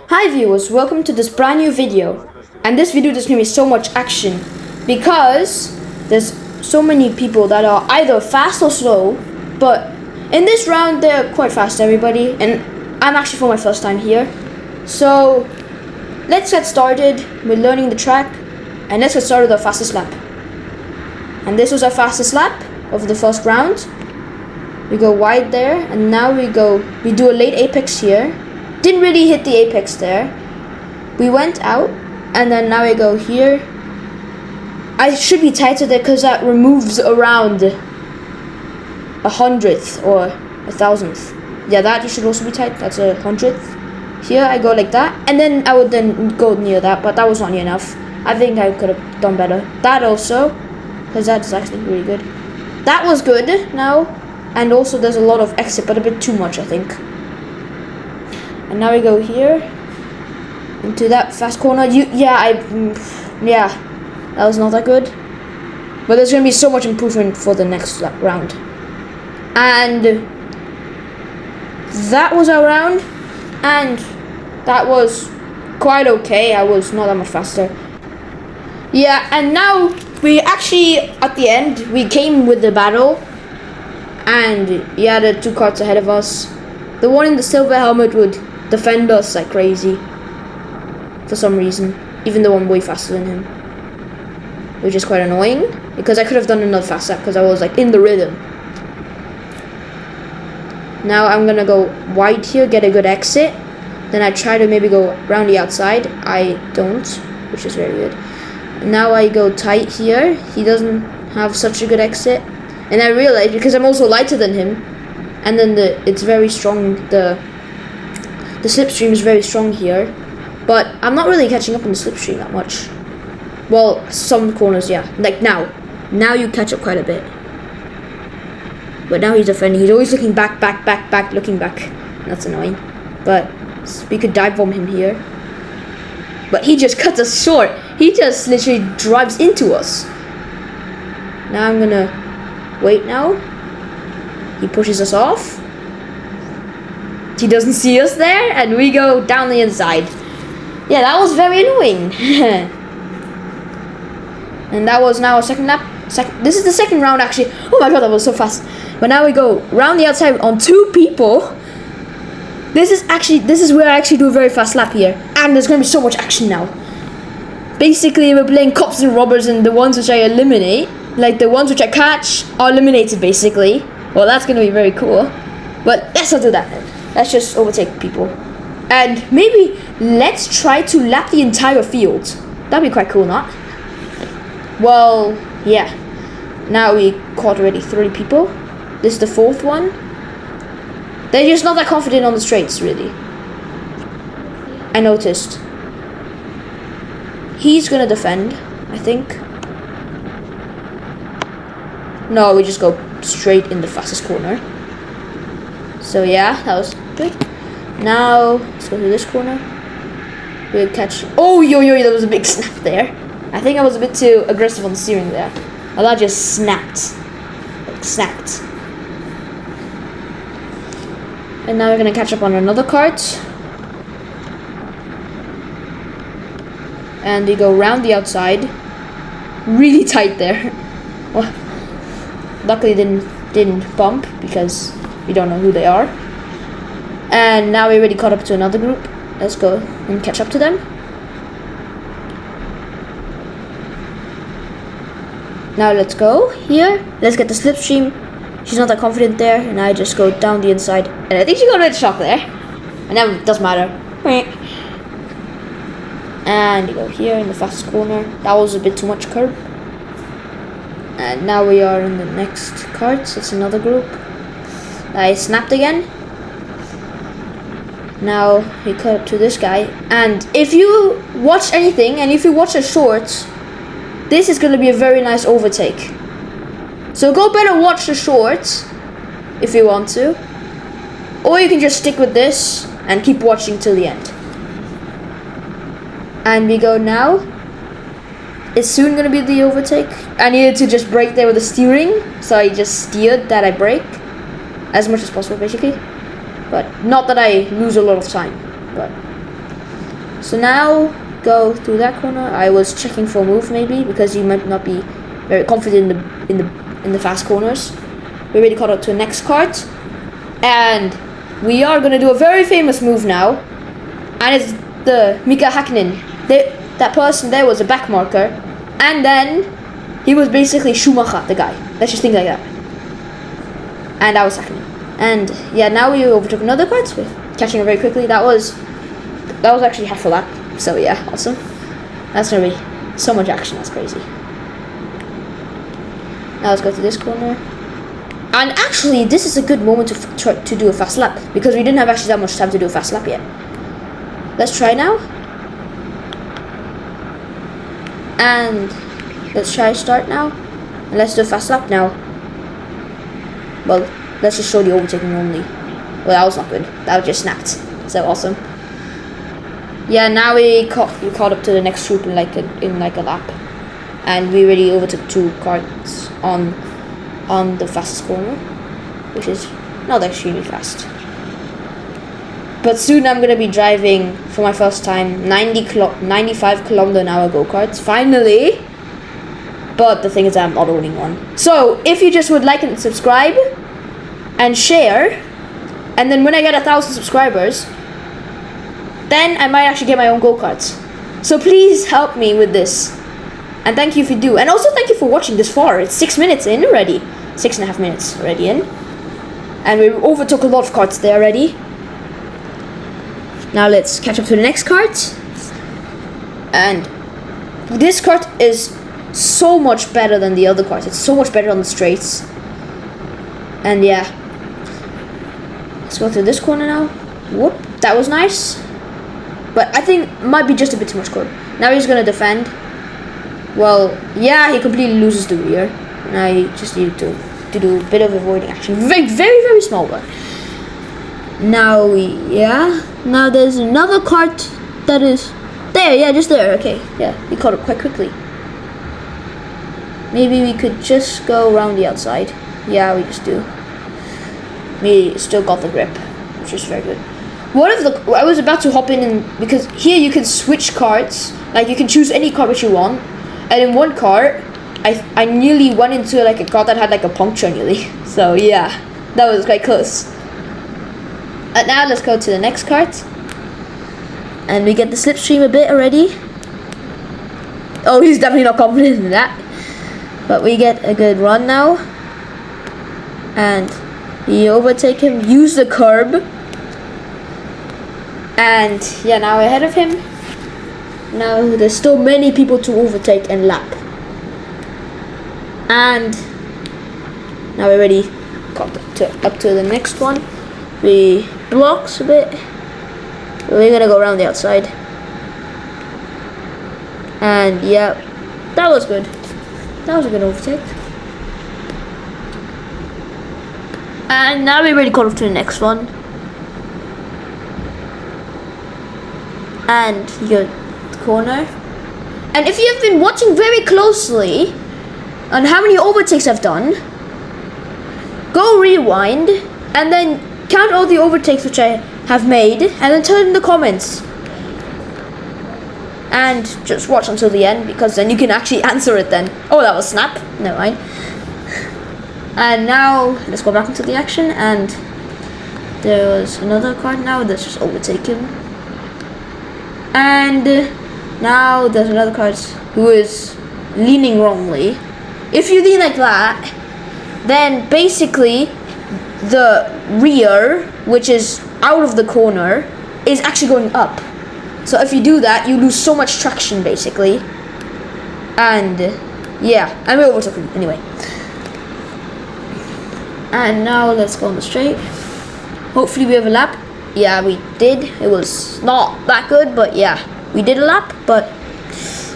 Hi viewers, welcome to this brand new video. And this video there's gonna be so much action because there's so many people that are either fast or slow, but in this round they're quite fast, everybody, and I'm actually for my first time here. So let's get started with learning the track and let's get started with our fastest lap. And this was our fastest lap of the first round. We go wide there, and now we do a late apex here. Didn't really hit the apex there. We went out, and then now we go here. I should be tighter there because that removes around 100th or 1,000th. Yeah, that you should also be tight. That's 100th. Here I go like that, and then I would then go near that, but that was not near enough. I think I could have done better. That also, because that's actually really good. That was good now, and also there's a lot of exit, but a bit too much, I think. And now we go here into that fast corner. Yeah, that was not that good. But there's gonna be so much improvement for the next round. And that was our round, and that was quite okay. I was not that much faster. Yeah, and now we actually at the end we came with the battle, and yeah, the two carts ahead of us. The one in the silver helmet would defend us like crazy for some reason, even though I'm way faster than him, which is quite annoying because I could have done another fast lap because I was like in the rhythm. Now I'm gonna go wide here, get a good exit, then I try to maybe go around the outside. I don't, which is very weird. Now I go tight here. He doesn't have such a good exit, and I realize because I'm also lighter than him, and then it's very strong. The slipstream is very strong here, but I'm not really catching up on the slipstream that much. Well, some corners, yeah. Like now you catch up quite a bit. But now he's defending. He's always looking back, looking back. That's annoying. But we could dive bomb him here. But he just cuts us short. He just literally drives into us. Now I'm gonna wait now. He pushes us off. He doesn't see us there, and we go down the inside. Yeah, that was very annoying. And that was now our second lap. This is the second round actually. Oh my god, that was so fast. But now we go round the outside on two people. This is where I actually do a very fast lap here, and there's gonna be so much action now. Basically, we're playing cops and robbers, and the ones which I eliminate, like the ones which I catch, are eliminated basically. Well, that's gonna be very cool. But let's not do that then. Let's just overtake people. And maybe let's try to lap the entire field. That'd be quite cool, not? Well, yeah. Now we caught already 30 people. This is the fourth one. They're just not that confident on the straights, really. I noticed. He's gonna defend, I think. No, we just go straight in the fastest corner. So yeah, that was good. Now let's go to this corner. We'll catch. Oh, that was a big snap there. I think I was a bit too aggressive on the steering there. Well, that just snapped. Like snapped. And now we're gonna catch up on another cart. And we go round the outside. Really tight there. Well, luckily didn't bump because we don't know who they are. And now we already caught up to another group. Let's go and catch up to them. Now let's go here. Let's get the slipstream. She's not that confident there, and I just go down the inside. And I think she got a bit shocked there. And that doesn't matter. And you go here in the fastest corner. That was a bit too much curb. And now we are in the next cart. It's another group. I snapped again. Now we cut up to this guy. And if you watch anything, and if you watch a short, this is going to be a very nice overtake. So go better watch the shorts if you want to. Or you can just stick with this and keep watching till the end. And we go now. It's soon going to be the overtake. I needed to just brake there with the steering. So I just steered that I brake as much as possible basically. But not that I lose a lot of time. But So now go through that corner. I was checking for a move maybe because you might not be very confident in the fast corners. We already caught up to the next cart, and we are gonna do a very famous move now, and it's the Mika Hakkinen. That person there was a back marker, and then he was basically Schumacher, the guy. Let's just think like that. And that was Hakkinen. And yeah, now we overtook another cart, catching it very quickly. That was actually half a lap. So yeah, awesome. That's gonna be so much action. That's crazy. Now let's go to this corner. And actually, this is a good moment to try to do a fast lap because we didn't have actually that much time to do a fast lap yet. Let's try now. And let's try start now. And let's do a fast lap now. Well, let's just show the overtaking only. Well, that was not good. That just snapped. So awesome. Yeah, now we caught up to the next group in like a lap, and we already overtook 2 carts on the fastest corner, which is not extremely fast. But soon I'm gonna be driving for my first time 95 kilometer an hour go-karts, finally. But the thing is, I'm not owning one. So if you just would like and subscribe and share, and then when I get 1,000 subscribers, then I might actually get my own go-karts. So please help me with this. And thank you if you do. And also thank you for watching this far. It's 6 minutes in already. 6.5 minutes already in. And we overtook a lot of carts there already. Now let's catch up to the next cart. And this cart is so much better than the other carts. It's so much better on the straights. And yeah. Let's go through this corner now. Whoop, that was nice. But I think might be just a bit too much curb. Now he's gonna defend. Well, yeah, he completely loses the rear. And I just need to do a bit of avoiding action. Very, very, very small one. Now now there's another cart that is there. Yeah, just there. Okay, yeah, he caught up quite quickly. Maybe we could just go around the outside. Yeah, we just do. We still got the grip, which is very good. What if I was about to hop in because here you can switch carts, like you can choose any cart which you want, and in one cart, I nearly went into like a cart that had like a puncture nearly. So yeah, that was quite close. And now let's go to the next cart, and we get the slipstream a bit already. Oh, he's definitely not confident in that, but we get a good run now, and we overtake him, use the curb. And yeah, now ahead of him. Now there's still many people to overtake and lap. And now we're ready up to the next one. We blocks a bit. We're gonna go around the outside. And yeah, that was good. That was a good overtake. And now we're ready to go up to the next one. And you go to the corner. And if you have been watching very closely on how many overtakes I've done, go rewind and then count all the overtakes which I have made, and then tell it in the comments. And just watch until the end, because then you can actually answer it then. Oh, that was snap. Never mind. And now let's go back into the action, and there was another card now. Let's just overtake him. And now there's another card who is leaning wrongly. If you lean like that, then basically the rear, which is out of the corner, is actually going up. So if you do that, you lose so much traction basically. And yeah, and we overtook him anyway. And now let's go on the straight. Hopefully we have a lap. Yeah, we did. It was not that good, but yeah, we did a lap, but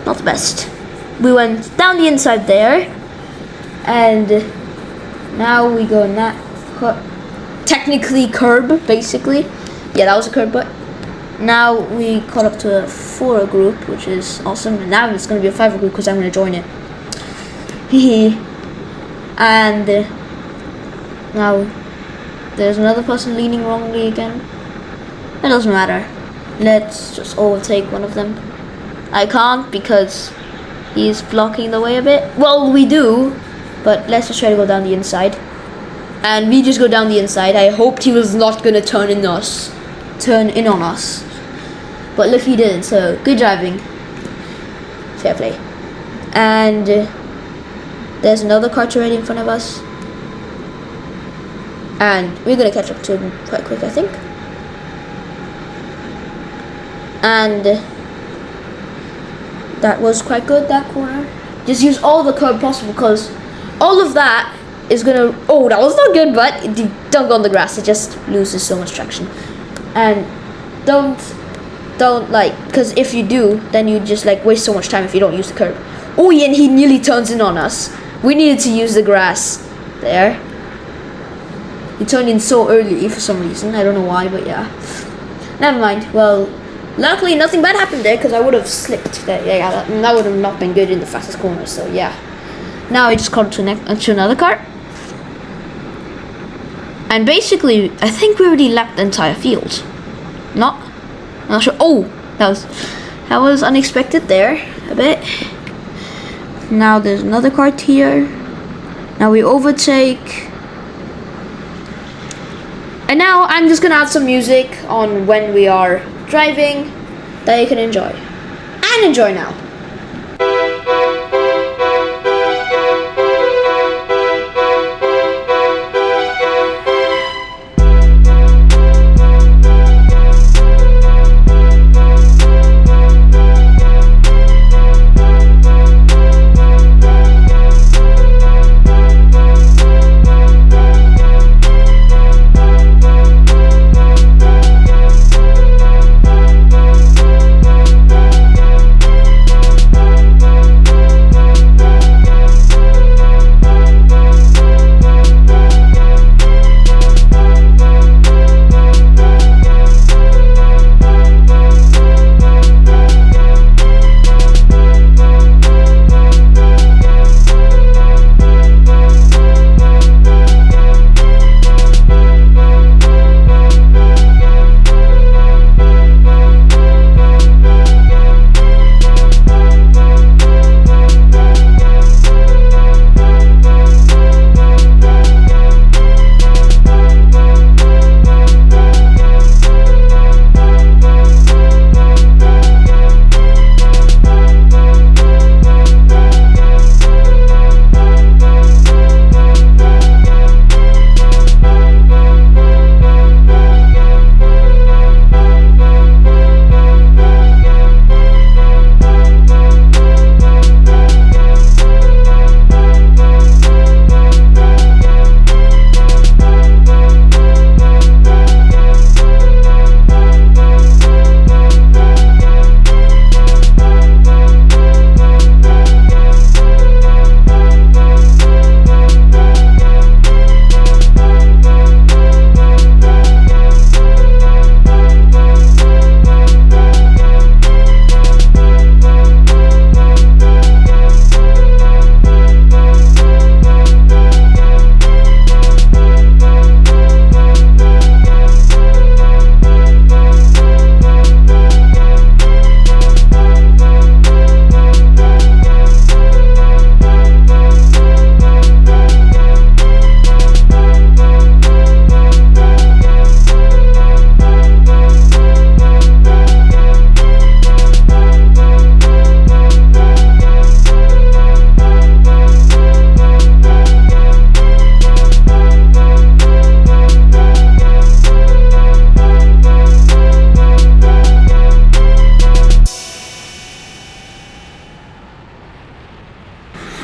not the best. We went down the inside there, and now we go in that technically curb, basically. Yeah, that was a curb, but now we caught up to a 4 group, which is awesome. And now it's going to be a 5 group because I'm going to join it. And now there's another person leaning wrongly again. It doesn't matter. Let's just overtake one of them. I can't because he's blocking the way a bit. Well, we do, but let's just try to go down the inside. And we just go down the inside. I hoped he was not gonna turn in on us. But look, he didn't, so good driving. Fair play. And there's another car already in front of us. And we're gonna catch up to him quite quick, I think. And that was quite good, that corner. Just use all the curb possible, because all of that is gonna, oh, that was not good, but don't go on the grass, it just loses so much traction. And don't like, because if you do, then you just like waste so much time if you don't use the curb. Oh yeah, and he nearly turns in on us. We needed to use the grass there. He turned in so early for some reason, I don't know why, but yeah. Never mind, well, luckily nothing bad happened there, because I would have slipped there. Yeah, that would have not been good in the fastest corner, so yeah. Now I just caught to another car. And basically, I think we already lapped the entire field. I'm not sure. Oh, that was unexpected there, a bit. Now there's another cart here. Now we overtake. And now I'm just gonna add some music on when we are driving that you can enjoy. And enjoy now.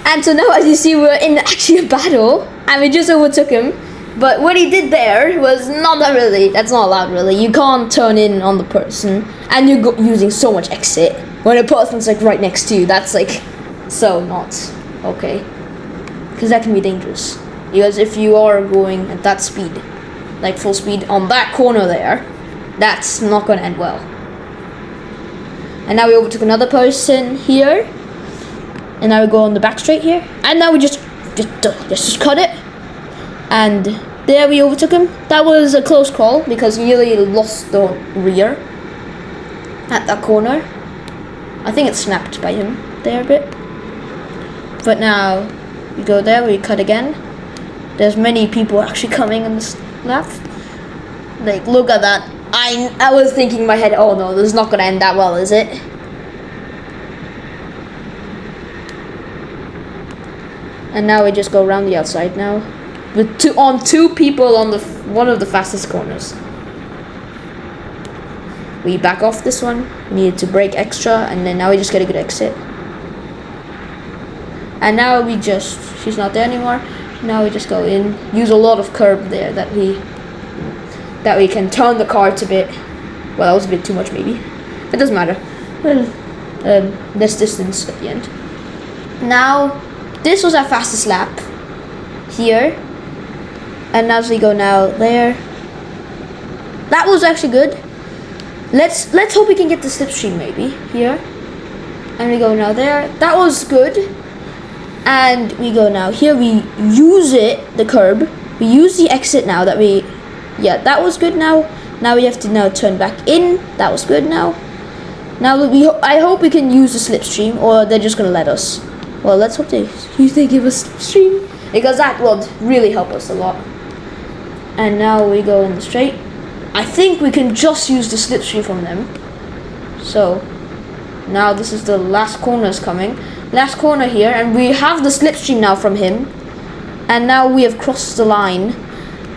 And so now, as you see, we're in actually a battle, and we just overtook him. But what he did there was that's not allowed really. You can't turn in on the person, and you're using so much exit when a person's like right next to you. That's like so not okay, because that can be dangerous. Because if you are going at that speed, like full speed on that corner there, that's not going to end well. And now we overtook another person here. And now we go on the back straight here. And now we just cut it. And there we overtook him. That was a close call because he nearly lost the rear. at that corner. I think it's snapped by him there a bit. But now we go there, we cut again. There's many people actually coming on this lap. Like, look at that. I was thinking in my head, oh no, this is not gonna end that well, is it? And now we just go around the outside now, with two people on one of the fastest corners. We back off this one. We needed to brake extra, and then now we just get a good exit. And now she's not there anymore. Now we just go in, use a lot of curb there that we can turn the car a bit. Well, that was a bit too much maybe. It doesn't matter. Well, less distance at the end. Now, this was our fastest lap here. And as we go now there. That was actually good. Let's hope we can get the slipstream maybe here. And we go now there. That was good. And we go now here. We use the curb. We use the exit now that we. Yeah, that was good now. Now we have to now turn back in. That was good now. Now I hope we can use the slipstream, or they're just gonna let us. Well, let's hope they give us slipstream, because that would really help us a lot. And now we go in the straight. I think we can just use the slipstream from them. So now this is the last corner's coming. Last corner here, and we have the slipstream now from him. And now we have crossed the line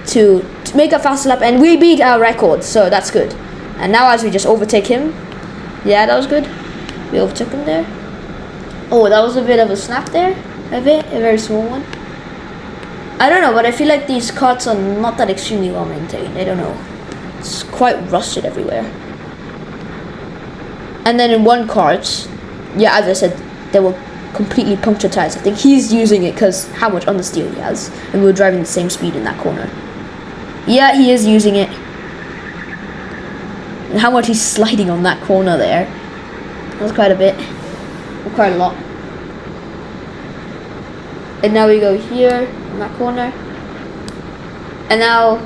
to make a fast lap, and we beat our record, so that's good. And now as we just overtake him. Yeah, that was good. We overtook him there. Oh, that was a bit of a snap there. A very small one. I don't know, but I feel like these carts are not that extremely well maintained. I don't know. It's quite rusted everywhere. And then in one cart, yeah, as I said, they were completely punctured tires. I think he's using it because how much understeer he has, and we were driving the same speed in that corner. Yeah, he is using it. And how much he's sliding on that corner there. That's quite a bit. Quite a lot. And now we go here in that corner. And now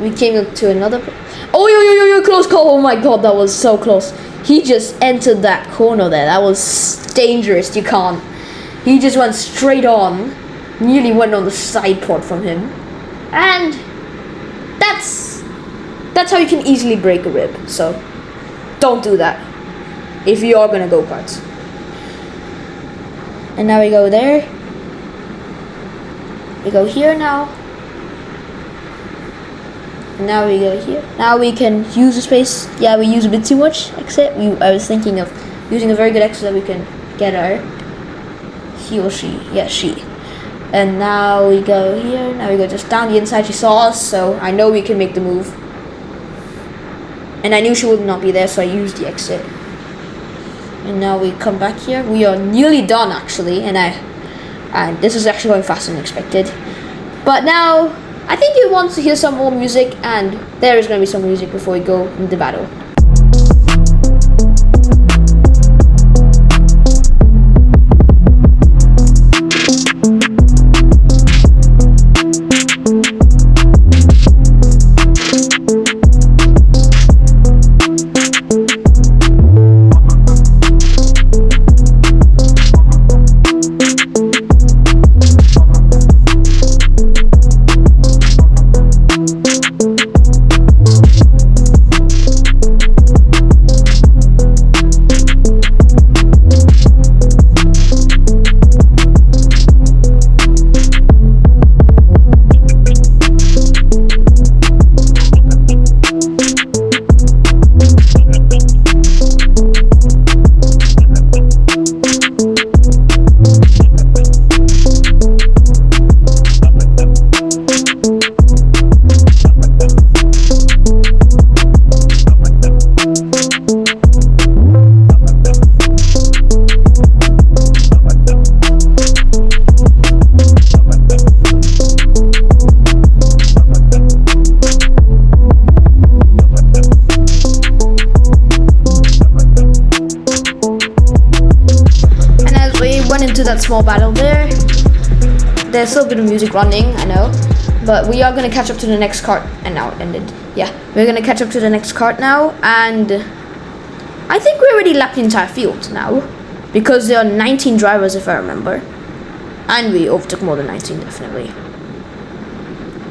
we came up to another. Oh, yo, close call. Oh my god, that was so close. He just entered that corner there. That was dangerous. You can't. He just went straight on. Nearly went on the side pod from him. And that's how you can easily break a rib. So don't do that if you are gonna go karts. And now we go there. We go here now. And now we go here. Now we can use the space. Yeah, we use a bit too much exit. I was thinking of using a very good exit that we can get our he or she. Yeah, she. And now we go here. Now we go just down the inside. She saw us, so I know we can make the move. And I knew she would not be there, so I used the exit. And now we come back here. We are nearly done actually, and this is actually going faster than expected. But now I think he wants to hear some more music, and there is going to be some music before we go into battle. That small battle there. There's still a bit of music running, I know, but we are going to catch up to the next cart. And now it ended. Yeah, we're going to catch up to the next cart now, and I think we already lapped the entire field now, because there are 19 drivers if I remember, and we overtook more than 19 definitely.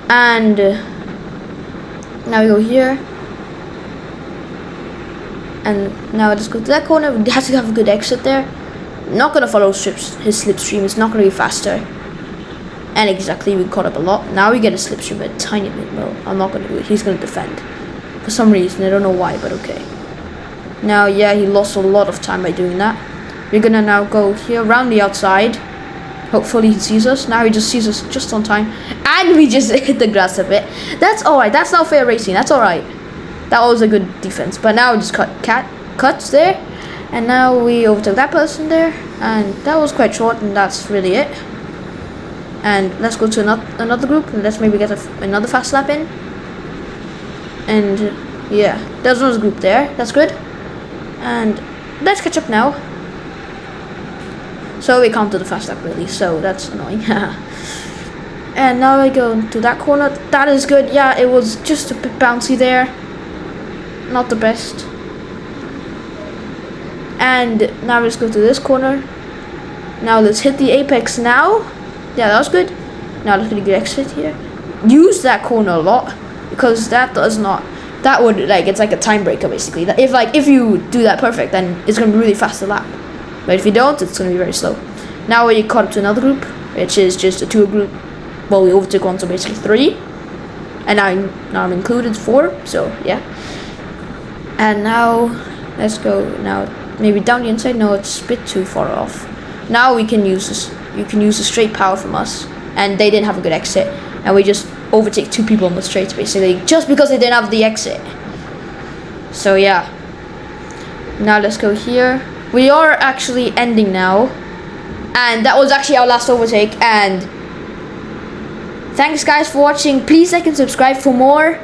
And now we go here, and now let's go to that corner. We have to have a good exit there. Not gonna follow his slipstream. It's not gonna be faster. And exactly, we caught up a lot. Now we get a slipstream a tiny bit. Well, I'm not gonna do it. He's gonna defend for some reason. I don't know why, but okay. Now, yeah, he lost a lot of time by doing that. We're gonna now go here around the outside. Hopefully he sees us. Now he just sees us just on time, and we just hit the grass a bit. That's all right. That's not fair racing. That's all right. That was a good defense. But now we just cuts there, and now we overtook that person there, and that was quite short, and that's really it. And let's go to another group, and let's maybe get another fast lap in. And yeah, there's another group there. That's good. And let's catch up now. So we can't do the fast lap really, so that's annoying. And now I go to that corner. That is good. Yeah, it was just a bit bouncy there. Not the best. And now let's go to this corner. Now let's hit the apex now. Yeah, that was good. Now let's get a good exit here. Use that corner a lot, because that would, like, it's like a time breaker basically. If you do that perfect, then it's gonna be really fast to lap. But if you don't, it's gonna be very slow. Now we caught up to another group, which is just a 2 group. Well, we overtook one, so basically 3. And now I'm included 4, so yeah. And now let's go now maybe down the inside. No, it's a bit too far off. Now we can use this. You can use the straight power from us, and they didn't have a good exit, and we just overtake 2 people on the straights basically, just because they didn't have the exit. So yeah. Now let's go here. We are actually ending now, and that was actually our last overtake. And thanks guys for watching. Please like and subscribe for more.